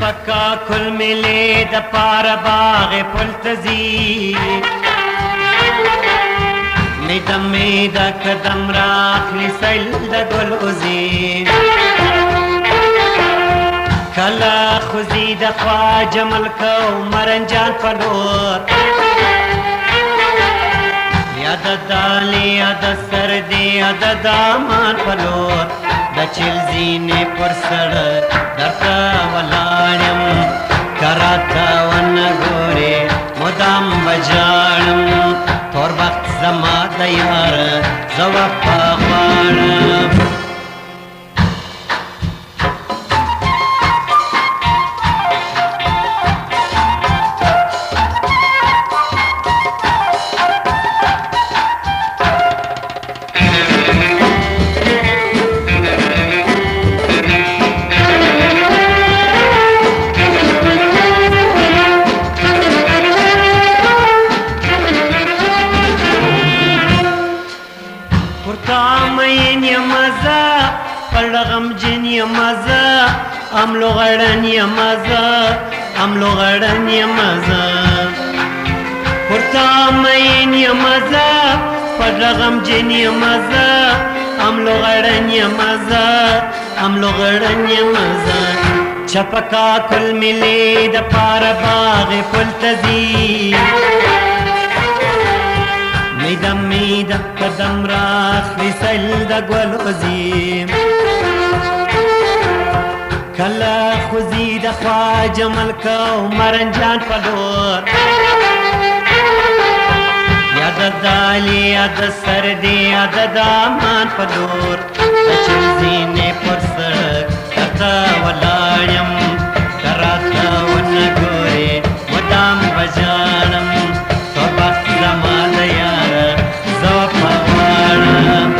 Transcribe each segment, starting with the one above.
چپکا کل ملي د پار باغ پلتزي میدا قدم راخلی سیل د ګلوزي کلا خوزي د خواجه ملک او مرنجان پلور یاد دالی یاد سردی یاد دامان پلور د چلزینې پر سړک درته ولاړم کراته ونه ګورې مدام بجاړم تور بخت زما د یار زه وفا غواړم غم جن یمزا املو غړن یمزا املو غړن یمزا پرتا مین یمزا پر غم جن یمزا املو غړن یمزا املو غړن یمزا چپکا کل ملي د پار باغ پلتزي میدا قدم راخلی سیل د ګلوزي کلا خوزي د خواجه ملک او مرنجان پلور یاد دالی یاد سردی یاد دامان پلور د چلزینې پر سړک درته ولاړم کراته ونه ګورې مدام بجاړم تور بخت زما د یاره زه وفا غواړم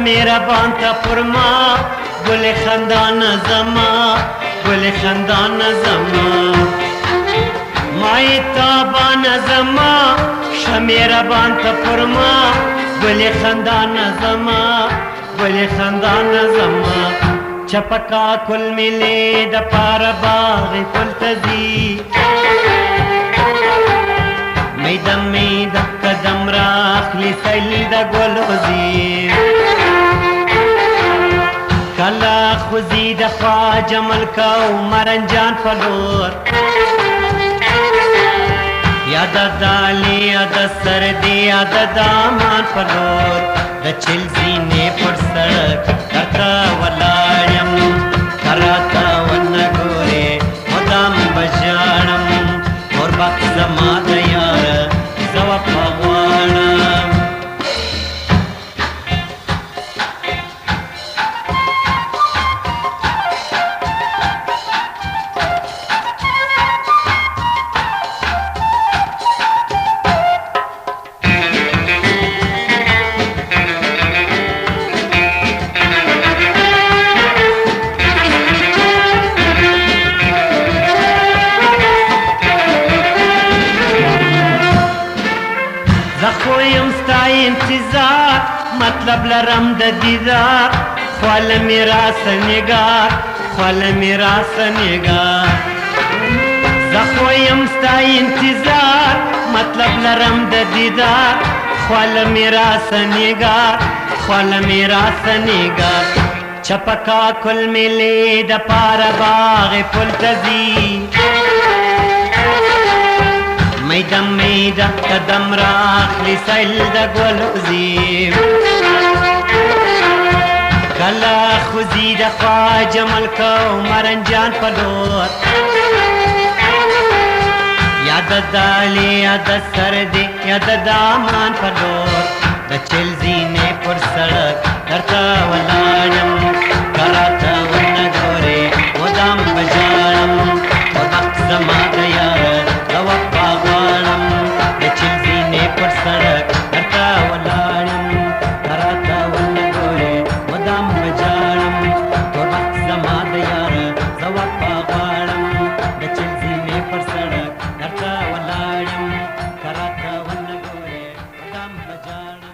میرا بانتا پرما گل خندان زما گل خندان زما مای تابان زما شمیرا بانتا پرما گل خندان زما گل خندان زما چپکا کل ملي د پار باغ پلتزي میدا قدم راخلی سیل د ګلوزي کلا خوزي د خواجه ملک او مرنجان پلور یاد دالی یاد سردی یاد دامان پلور د چلزینې پر سړک درته ولاړم کراته ونه ګورې مدام بجاړم تور بخت زما د یاره زه وفا غواړم زخویم ستا انتظار مطلب لرم د دیدار خواله میراث نگار خواله میراث نگار زخویم ستا انتظار مطلب لرم د دیدار خواله میراث نگار خواله میراث نگار چپکا کل ملي د پار باغ پلتزي میدا قدم راخلی سیل د ګلوزي کلا خوزي د خواجه ملک او مرنجان پلور یاد دالی یاد سردی یاد دامان پلور د چلزینې پر سړک درته ولاړم کراته ونه ګورې مدام بجاړم جاړه